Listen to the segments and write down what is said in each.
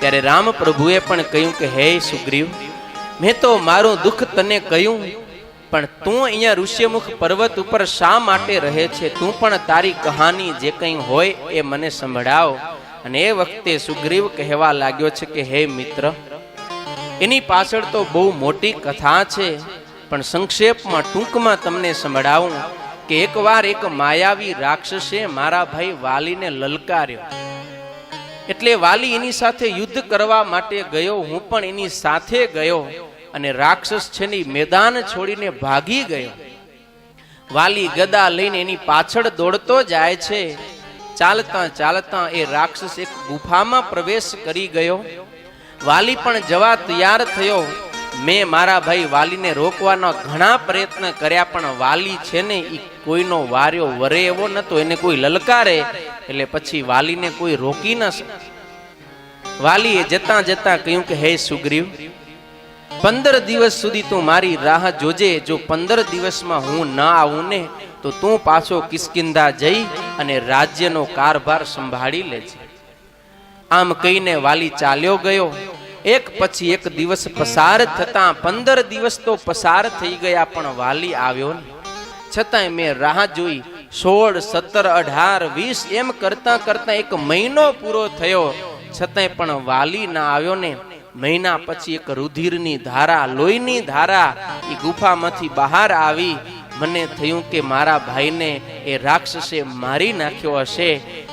ત્યારે રામ પ્રભુએ પણ કહ્યું કે હે સુગ્રીવ, મેં તો મારું દુઃખ તને કહ્યું, પણ તું અહીંયા ઋષ્યમુખ પર્વત ઉપર શા માટે રહે છે? તું પણ તારી કહાની જે કંઈ હોય એ મને સંભળાવ. અને એ વખતે સુગ્રીવ કહેવા લાગ્યો છે કે હે મિત્ર, એની પાછળ તો બહુ મોટી કથા છે, પણ સંક્ષેપમાં ટૂંકમાં તમને સંભળાવું કે એકવાર એક માયાવી રાક્ષસે મારા ભાઈ વાલીને લલકાર્યો. એટલે વાલી એની સાથે યુદ્ધ કરવા માટે ગયો, હું પણ એની સાથે ગયો, અને રાક્ષસ છે ને મેદાન છોડીને ભાગી ગયો. વાલી ગદા લઈને એની પાછળ દોડતો જાય છે. ચાલતા ચાલતા એ રાક્ષસ એક ગુફામાં પ્રવેશ કરી ગયો. વાલી પણ જવા તૈયાર થયો. મેં મારા ભાઈ વાલીને રોકવાના ઘણા પ્રયત્ન કર્યા, પણ વાલી છે ને એ કોઈનો વાર્યો વરે એવો નતો. એને કોઈ લલકારે એટલે પછી વાલીને કોઈ રોકી ન શકે. વાલીએ જતા જતા કહ્યું કે હે સુગ્રીવ, 15 દિવસ સુધી તું મારી રાહ જોજે. જો 15 દિવસમાં હું ન આવું ને તો તું પાછો કિષ્કિંધા જઈ અને રાજ્યનો કારભાર સંભાળી લેજે. આમ કહીને વાલી ચાલ્યો ગયો. એક પછી એક દિવસ પસાર થતા 15 દિવસ તો પસાર થઈ ગયા, પણ વાલી આવ્યો ને. છતાંય મેં રાહ જોઈ. 16, 17, 18, 20 એમ કરતા કરતા એક મહિનો પૂરો થયો, છતાંય પણ વાલી ના આવ્યો ને. મહિના પછી એક રુધિરની ધારા, લોહીની ધારા એ ગુફામાંથી બહાર આવી. મને થયું કે મારા ભાઈને એ રાક્ષસે મારી નાખ્યો હશે.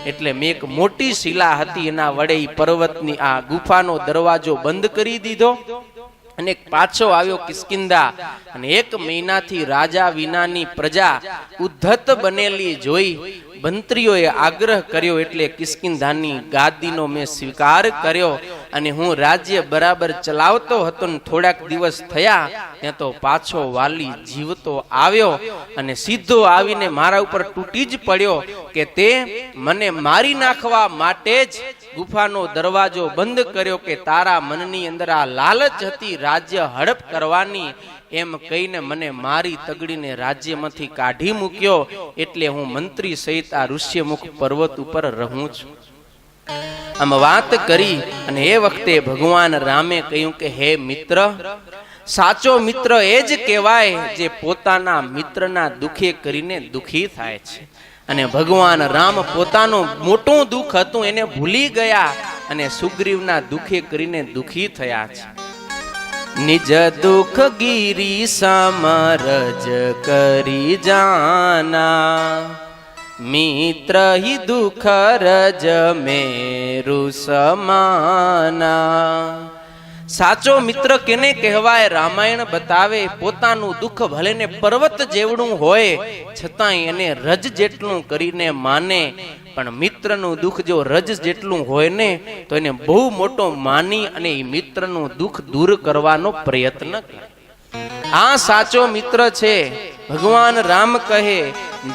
એટલે મેં એક મોટી શિલા હતી એના વડે પર્વતની આ ગુફાનો દરવાજો બંધ કરી દીધો અને પાછો આવ્યો કિષ્કિંધા. અને 1 મહિનાથી રાજા વિનાની પ્રજા ઉદ્ધત બનેલી જોઈ મંત્રીઓએ આગ્રહ કર્યો, એટલે કિષ્કિંધાની ગાદીનો મેં સ્વીકાર કર્યો અને હું રાજ્ય બરાબર ચલાવતો હતો. ને થોડાક દિવસ થયા ત્યાં તો પાછો વાલી જીવતો આવ્યો અને સીધો આવીને મારા ઉપર તૂટી જ પડ્યો કે તે મને મારી નાખવા માટે જ ગુફાનો દરવાજો બંધ કર્યો, કે તારા મનની અંદર આ લાલચ હતી રાજ્ય હડપ કરવાની. એમ કહીને મને મારી તગડીને રાજ્યમાંથી કાઢી મૂક્યો. એટલે હું મંત્રી સહિત આ ઋષ્યમુખ પર્વત ઉપર રહું છું. આમ વાત કરી અને એ વખતે ભગવાન રામે કહ્યું કે હે મિત્ર, સાચો મિત્ર એ જ કહેવાય જે પોતાના મિત્રના દુખે કરીને દુખી થાય છે. અને ભગવાન રામ પોતાનું મોટું દુઃખ હતું એને ભૂલી ગયા અને સુગ્રીવના દુખે કરીને દુખી થયા છે. નિજ દુઃખ ગીરી સમરજ કરી જાના, મિત્ર હિ દુઃખ રજ મેરુ સમાના. સાચો મિત્ર કેને કહેવાય? રામાયણ બતાવે પોતાનું દુઃખ ભલે ને પર્વત જેવડું હોય છતાંય એને રજ જેટલું કરીને માને, પણ મિત્રનું દુઃખ જો રજ જેટલું હોય ને તો એને બહુ મોટો માની અને એ મિત્રનું દુઃખ દૂર કરવાનો પ્રયત્ન કરે. આ સાચો મિત્ર છે. ભગવાન રામ કહે,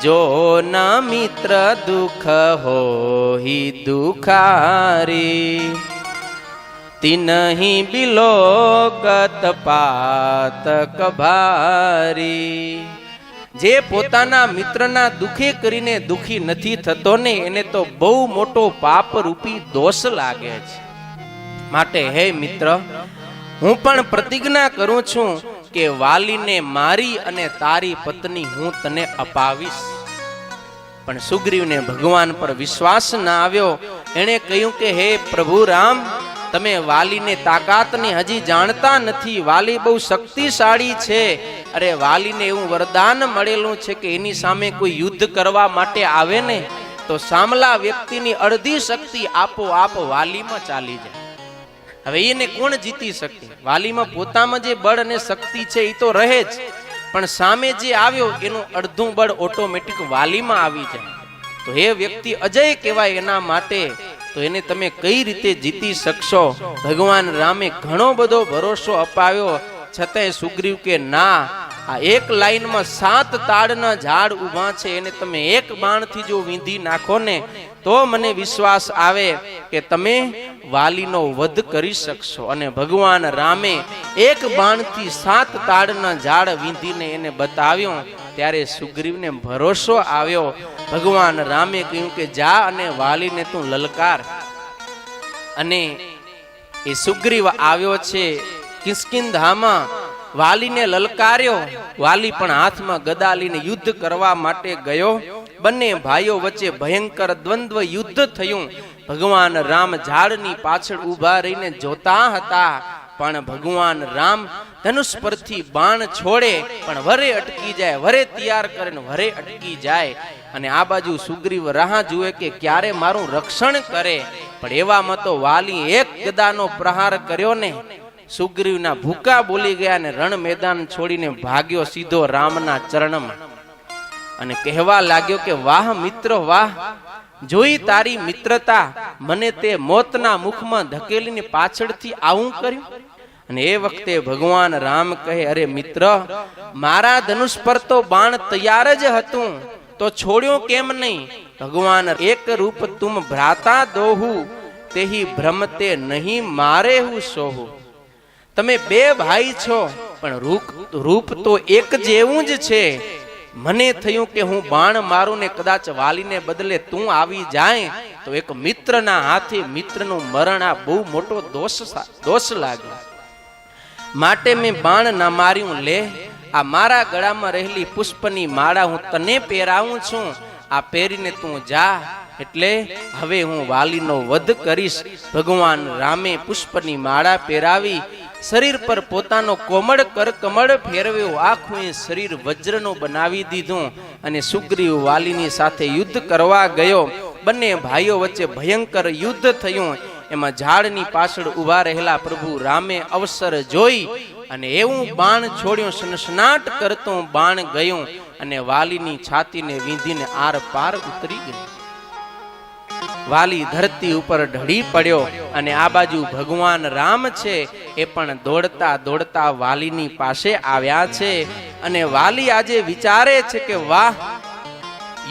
જો ના મિત્ર દુઃખ હોહિ દુખારી, તિનહિ બિલોકત પાતક ભારી. જે પોતાના મિત્રના દુખે કરીને દુખી નથી થતો ને એને તો બહુ મોટો પાપ રૂપી દોષ લાગે છે. માટે હે મિત્ર, હું પણ પ્રતિજ્ઞા કરું છું કે વાલીને મારી અને તારી પત્ની હું તને અપાવીશ. પણ સુગ્રીવને ભગવાન પર વિશ્વાસ ના આવ્યો. એણે કહ્યું કે હે પ્રભુ રામ, તમે વાલીને તાકાતને હજી જાણતા નથી. વાલી બહુ શક્તિશાળી છે. અરે વાલીને એવું વરદાન મળેલું છે કે એની સામે કોઈ યુદ્ધ કરવા માટે આવે ને તો સામલા વ્યક્તિની અડધી શક્તિ આપોઆપ વાલીમાં ચાલી જાય. હવે એને કોણ જીતી શકે? વાલીમાં પોતામાં જે બળ અને શક્તિ છે એ તો રહે જ, પણ સામે જે આવ્યો એનું અડધું બળ ઓટોમેટિક વાલીમાં આવી જાય. તો એ વ્યક્તિ અજય કહેવાય. એના માટે તો એને તમે કઈ રીતે જીતી શકશો? ભગવાન રામે ઘણો બધો ભરોસો અપાવ્યો, છતાંય સુગ્રીવ કે ના, આ એક લાઈનમાં 7 તાડના ઝાડ ઊભા છે, એને તમે એક બાણથી જો વીંધી નાખો ને તો મને વિશ્વાસ આવે કે તમે વાલીનો વધ કરી શકશો. અને ભગવાન રામે એક બાણથી 7 તાડના ઝાડ વીંધીને એને બતાવ્યો. ત્યારે સુગ્રીવને ભરોસો આવ્યો. ભગવાન રામે કહ્યું કે જા અને વાલીને તું લલકાર. અને એ સુગ્રીવ આવ્યો છે કિષ્કિંધામાં, વાલીને લલકાર્યો. વાલી પણ હાથમાં ગદા લઈને યુદ્ધ કરવા માટે ગયો. બંને ભાઈઓ વચ્ચે ભયંકર દ્વંદ્વ યુદ્ધ થયું. ભગવાન રામ ઝાડની પાછળ ઊભા રહીને જોતા હતા, પણ ભગવાન રામ ધનુષ પરથી બાણ છોડે પણ વરે અટકી જાય, વરે તૈયાર કરે ને વરે અટકી જાય. અને આ બાજુ સુગ્રીવ રાહ જુએ કે ક્યારે મારું રક્ષણ કરે. પણ એવામાં તો વાલી એક ગદાનો પ્રહાર કર્યો ને સુગ્રીવના ભૂકા બોલી ગયા ને રણ મેદાન છોડીને ભાગ્યો સીધો રામના ચરણમાં અને કહેવા લાગ્યો કે વાહ મિત્ર વાહ, જોઈ તારી મિત્રતા, મને તે મોતના મુખમાં ધકેલીને પાછળથી આવું કર્યું. અને એ વખતે ભગવાન રામ કહે, અરે મિત્ર, મારા ધનુષ પર તો બાણ તૈયાર જ હતું, તો છોડ્યો કેમ નહીં? ભગવાન એક રૂપ તુમ ભ્રાતા દોહુ, તેહી ભ્રમતે નહીં મારે હું સોહુ. તમે બે ભાઈ છો પણ રૂપ તો એક જેવું જ છે. મને થયું કે હું બાણ મારું ને કદાચ વાલીને બદલે તું આવી જાય તો એક મિત્રના હાથે મિત્રનું મરણ આ બહુ મોટો દોષ લાગે. માટે મેં બાણ ના માર્યું. લે, આ મારા ગળામાં રહેલી પુષ્પની માળા હું તને પહેરાવું છું, આ પહેરીને તું જા. એટલે હવે હું વાલીનો વધ કરીશ. ભગવાન રામે પુષ્પની માળા પહેરાવી, શરીર પર પોતાનો કોમળ કરકમળ ફેરવ્યો, આખું એ શરીર વજ્રનું બનાવી દીધું અને સુગ્રીવ વાલીની સાથે યુદ્ધ કરવા ગયો. બંને ભાઈઓ વચ્ચે ભયંકર યુદ્ધ થયું. એમાં ઝાડની પાછળ ઊભા રહેલા પ્રભુ રામે અવસર જોઈ અને એવું બાણ છોડ્યું, સનસનાટ કરતું બાણ ગયું અને વાલીની છાતીને વીંધીને આર પાર ઉતરી ગયું. વાલી ધરતી ઉપર ઢળી પડ્યો અને આ બાજુ ભગવાન રામ છે એ પણ દોડતા દોડતા વાલીની પાસે આવ્યા છે. અને વાલી આજે વિચારે છે કે વાહ,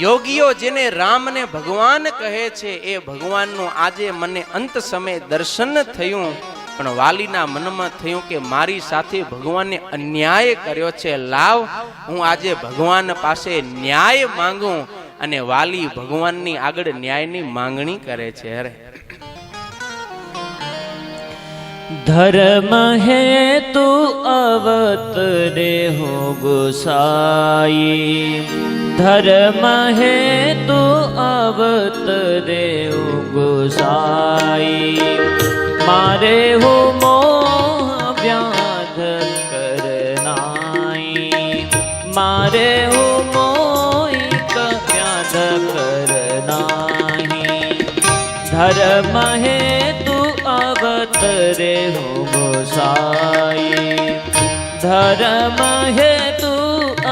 યોગીઓ જેને રામને ભગવાન કહે છે એ ભગવાનનું આજે મને અંત સમય દર્શન થયું. પણ વાલીના મનમાં થયું કે મારી સાથે ભગવાને અન્યાય કર્યો છે, લાવ હું આજે ભગવાન પાસે ન્યાય માંગું. અને વાલી ભગવાનની આગળ ન્યાયની માંગણી કરે છે. અરે ધર્મ હેતુ અવતરે હો ગોસાઈ, ધર્મ હેતુ અવતરે હો ગોસાઈ, મારે હો મોહ વ્યાધ કરનાઈ, મારે હો धर्म हेतु अवतरे हो गोसाई, धर्म हेतु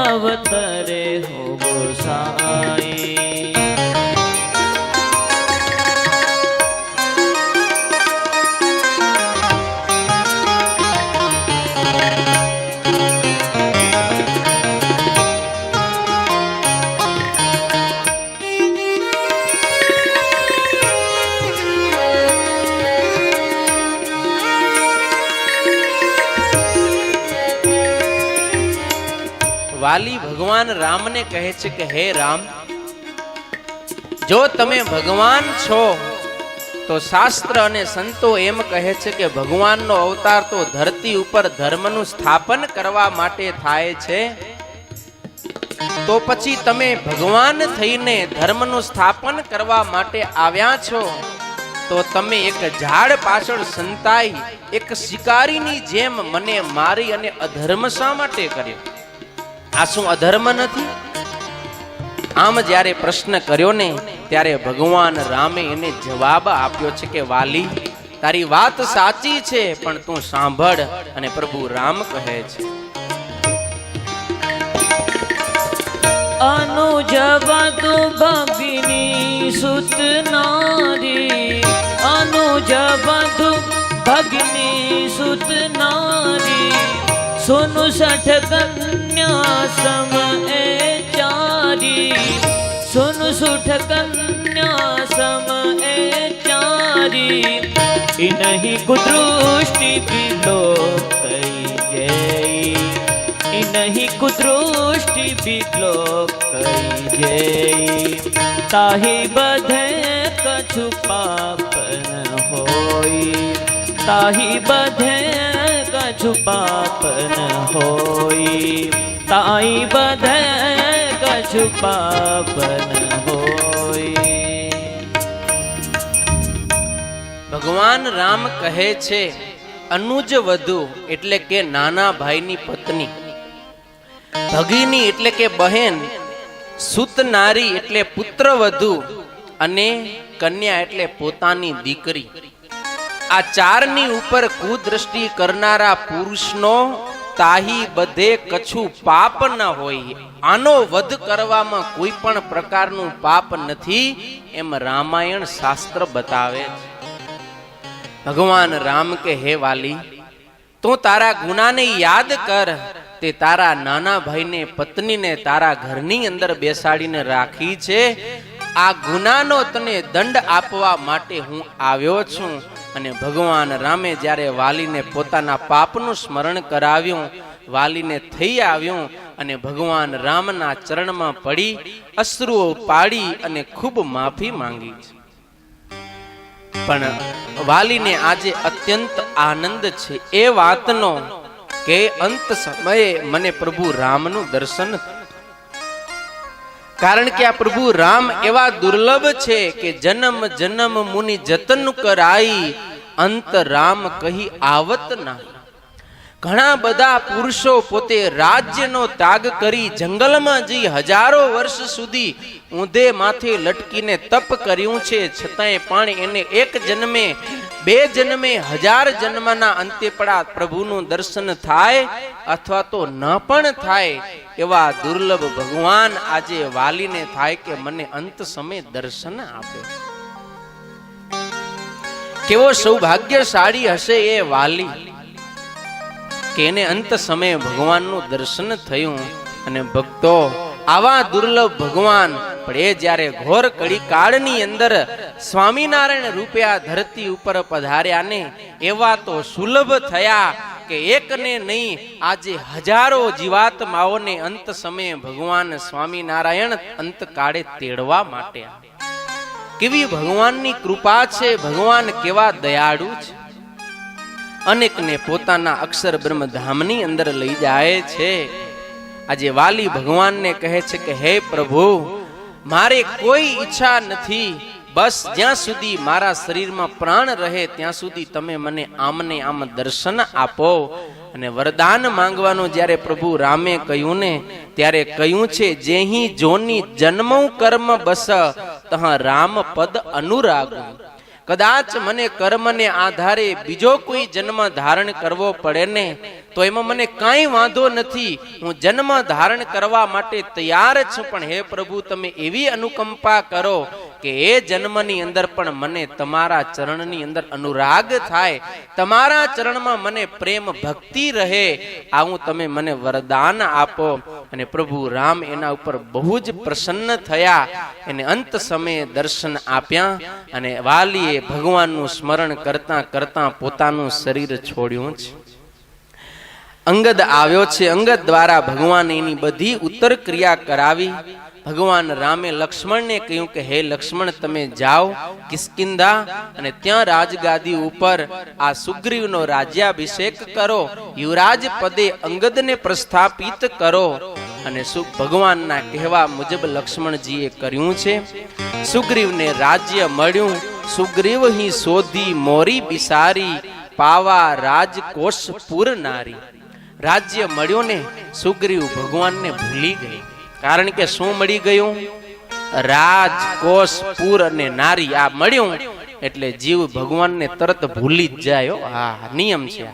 अवतरे हो गोसाई. વાલી ભગવાન રામને કહે છે કે હે રામ, જો તમે ભગવાન છો તો શાસ્ત્ર અને સંતો એમ કહે છે કે ભગવાનનો અવતાર તો ધરતી ઉપર ધર્મનું સ્થાપન કરવા માટે થાય છે. તો પછી તમે ભગવાન થઈને ધર્મનું સ્થાપન કરવા માટે આવ્યા છો તો તમે એક ઝાડ પાછળ સંતાઈ એક શિકારીની જેમ મને મારી અને અધર્મ શા માટે કર્યો? આ શું અધર્મ નથી? આમ જ્યારે પ્રશ્ન કર્યો ને ત્યારે ભગવાન રામે એને જવાબ આપ્યો છે કે વાલી, તારી વાત સાચી છે પણ તું સાંભળ. અને પ્રભુ રામ કહે છે, અનુજવતુ ભગિની સુત નારી, અનુજવતુ ભગિની સુત નારી, સુनु सठ कन्या सम ए चारी, सुनु सुठ कन्या सम ए चारी, इनहि कुदृष्टि विलोक कई गई, इनहि कुदृष्टि विलोक कई गई, ताहि बधे कछु पाप न होई, તાહી બધે કछु પાપ ન હોય, તાહી બધે કछु પાપ ન હોય. ભગવાન રામ કહે છે અનુજ વધુ એટલે કે નાના ભાઈની પત્ની, ભગીની એટલે કે બહેન, સુતનારી એટલે પુત્ર વધુ અને કન્યા એટલે પોતાની દીકરી. આ ચારની ઉપર કુદ્રષ્ટિ કરનારા પુરુષનો તાહી બધે કછું પાપ ન હોય. આનો વધ કરવામાં કોઈ પણ પ્રકારનું પાપ નથી એમ રામાયણ શાસ્ત્ર બતાવે છે. ભગવાન રામ કે હે વાલી, તું તારા ગુનાને યાદ કર. તે તારા નાના ભાઈને પત્નીને તારા ઘરની અંદર બેસાડીને રાખી છે. આ ગુનાનો તને દંડ આપવા માટે હું આવ્યો છું. અને ભગવાન રામે જ્યારે વાલીને પોતાના પાપનું સ્મરણ કરાવ્યું, વાલીને થઈ આવ્યું અને ભગવાન રામના ચરણમાં પડી અશ્રુઓ પાડી અને ખૂબ માફી માંગી છે. પણ વાલીને આજે અત્યંત આનંદ છે એ વાતનો કે અંત સમયે મને પ્રભુ રામનું દર્શન, કારણ કે આ પ્રભુ રામ એવા દુર્લભ છે કે જન્મ જન્મ મુનિ જતન કરાઈ, અંત રામ કહી આવત ના. ઘણા બધા પુરુષો પોતે રાજ્યનો ત્યાગ કરી જંગલમાં જઈ હજારો વર્ષ સુધી ઊંધે માથે લટકીને તપ કર્યું છે, છતાંય પણ એને એક જન્મે, બે જન્મે, હજાર જન્મના અંતે પડા પ્રભુનું દર્શન થાય અથવા તો ન પણ થાય. એવા દુર્લભ ભગવાન આજે વાલીને થાય કે મને અંત સમય દર્શન આપે. કેવો સૌભાગ્યશાળી હશે એ વાલી કે એને અંત સમયે ભગવાનનું દર્શન થયું. અને ભક્તો, આવા દુર્લભ ભગવાન પણ એ જ્યારે ઘોર કડી કાળની અંદર સ્વામિનારાયણ રૂપે આ ધરતી ઉપર પધાર્યા ને, એવા તો સુલભ થયા કે એક ને નહીં આજે હજારો જીવાત્માઓને અંત સમયે ભગવાન સ્વામિનારાયણ અંત કાળે તેડવા માટે. કેવી ભગવાનની કૃપા છે, ભગવાન કેવા દયાળુ છે. અનેકને પોતાના અક્ષર બ્રહ્મધામની અંદર લઈ જાય છે. આજે વાલી ભગવાનને કહે છે કે હે પ્રભુ, મારે કોઈ ઈચ્છા નથી, બસ જ્યાં સુધી મારા શરીરમાં પ્રાણ રહે ત્યાં સુધી તમે મને આમને આમ દર્શન આપો. અને વરદાન માંગવાનું જ્યારે પ્રભુ રામે કહ્યું ને, ત્યારે કહ્યું છે જેહી જોની જન્મો કર્મ બસ તહ રામ પદ અનુરાગ. કદાચ મને કર્મને આધારે બીજો કોઈ જન્મ ધારણ કરવો પડે ને તો એમાં મને કાંઈ વાંધો નથી, હું જન્મ ધારણ કરવા માટે તૈયાર છું. પણ હે પ્રભુ, તમે એવી અનુકંપા કરો કે એ જન્મની અંદર પણ મને તમારા ચરણની અંદર અનુરાગ થાય, તમારા ચરણમાં મને પ્રેમ ભક્તિ રહે, આવું તમે મને વરદાન આપો. અને પ્રભુ રામ એના ઉપર બહુ જ પ્રસન્ન થયા. એને અંત સમયે દર્શન આપ્યા અને વાલીએ ભગવાનનું સ્મરણ કરતા કરતા પોતાનું શરીર છોડ્યું છે. અંગદ આવ્યો છે, અંગદ દ્વારા ભગવાન એની બધી ઉત્તર ક્રિયા કરાવી. ભગવાન રામે લક્ષ્મણને કહ્યું કે હે લક્ષ્મણ, તમે જાઓ કિષ્કિંધા અને ત્યાં રાજગાદી ઉપર આ સુગ્રીવનો રાજ્યાભિષેક કરો, યુવરાજ પદે અંગદને પ્રસ્થાપિત કરો. અને ભગવાનના કહેવા મુજબ લક્ષ્મણજીએ કર્યું છે. સુગ્રીવને રાજ્ય મળ્યું. સુગ્રીવ હી શોધી મોરી બિસારી, પાવા રાજકોષ પુર નારી. રાજ્ય મળ્યું ને સુગ્રીવ ભગવાનને ભૂલી ગઈ. કારણ કે શું મળી ગયું? રાજકોષ પુર અને નારી. આ મળ્યું એટલે જીવ ભગવાનને તરત ભૂલી જ જાય. હા, નિયમ છે.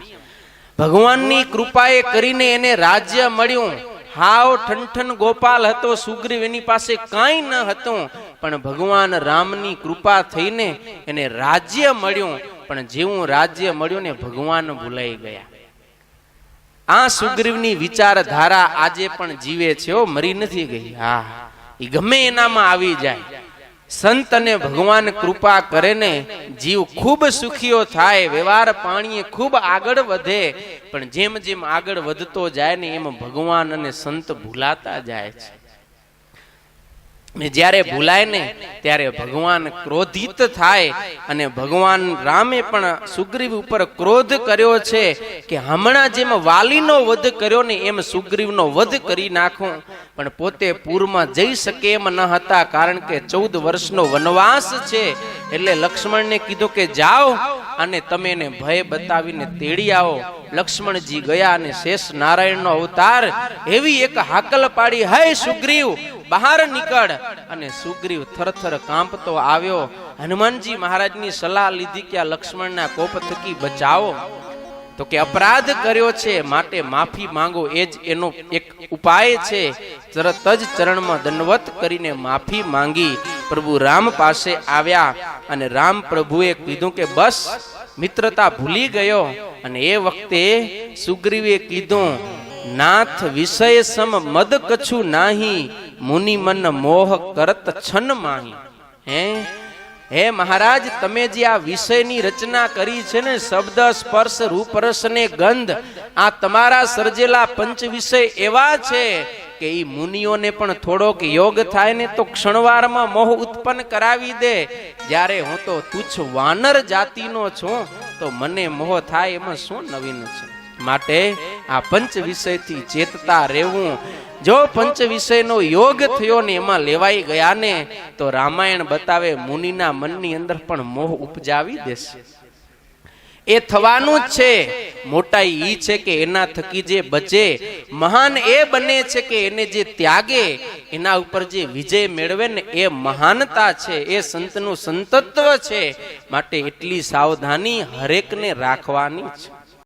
ભગવાનની કૃપાએ કરીને એને રાજ્ય મળ્યું. હાવ ઠનઠન ગોપાલ હતો સુગ્રીવ, એની પાસે કાંઈ ન હતું, પણ ભગવાન રામની કૃપા થઈને એને રાજ્ય મળ્યું. પણ જેવું રાજ્ય મળ્યું ને ભગવાન ભૂલાઈ ગયા. આ સુગ્રીવની વિચારધારા આજે પણ જીવે છે, મરી નથી ગઈ. હા, એ ગમે એનામાં આવી જાય. સંત અને ભગવાન કૃપા કરે ને જીવ ખૂબ સુખીઓ થાય, વ્યવહાર પાણીએ ખૂબ આગળ વધે. પણ જેમ જેમ આગળ વધતો જાય ને એમ ભગવાન અને સંત ભૂલાતા જાય છે. ને જ્યારે ભૂલાય ને ત્યારે ભગવાન ક્રોધિત થાય અને ભગવાન રામે પણ સુગ્રીવ ઉપર ક્રોધ કર્યો છે કે હમણાં જેમ વાલીનો વધ કર્યો ને એમ સુગ્રીવનો વધ કરી નાખું, પણ પોતે પૂરમાં જઈ શકે એમ ન હતા, કારણ કે 14 વર્ષનો વનવાસ છે. એટલે લક્ષ્મણને કીધું કે જાઓ અને તમે એને ભય બતાવીને તેડી આવો. લક્ષ્મણજી ગયા અને શેષ નારાયણનો અવતાર એવી એક હાકલ પાડી, હે સુગ્રીવ બહાર નીકળ. અને સુગ્રીવ થરથર કાંપતો આવ્યો. હનુમાનજી મહારાજની સલાહ લીધી કે આ લક્ષ્મણના કોપ થકી બચાવો. તો કે અપરાધ કર્યો છે માટે માફી માંગો, એ જ એનો એક ઉપાય છે. તરત જ ચરણમાં દંડવત કરીને માફી માંગી પ્રભુ રામ પાસે આવ્યા. અને રામ પ્રભુએ કીધું કે બસ મિત્રતા ભૂલી ગયો. અને એ વખતે સુગ્રીવે કીધું, નાથ વિષય સમ મદ કછુ નાહી, મુનિ મન મોહ કરત છન માહી. હે મહારાજ, તમે જે આ વિષયની રચના કરી છે ને, શબ્દ સ્પર્શ રૂપ રસ ને ગંધ, આ તમારા સર્જેલા પંચ વિષય એવા છે કે ઈ મુનિઓને પણ થોડોક યોગ થાય ને તો ક્ષણવારમાં મોહ ઉત્પન્ન કરાવી દે. જ્યારે હું તો તુચ્છ વાનર જાતિનો છું તો મને મોહ થાય એમાં શું નવીન છે. માટે આ પંચ વિષયથી ચેતતા રહેવું. જો પંચ વિષયનો યોગ થયો ને એમાં લેવાઈ ગયા ને તો રામાયણ બતાવે મુનિના મનની અંદર પણ મોહ ઉપજાવી દેશે. એ થવાનું જ છે. મોટાઈ ઈ છે કે એના થકી જે બચે, મહાન એ બને છે કે એને જે ત્યાગે, એના ઉપર જે વિજય મેળવે ને એ મહાનતા છે, એ સંતનું સંતત્વ છે. માટે એટલી સાવધાની હરેકને રાખવાની છે.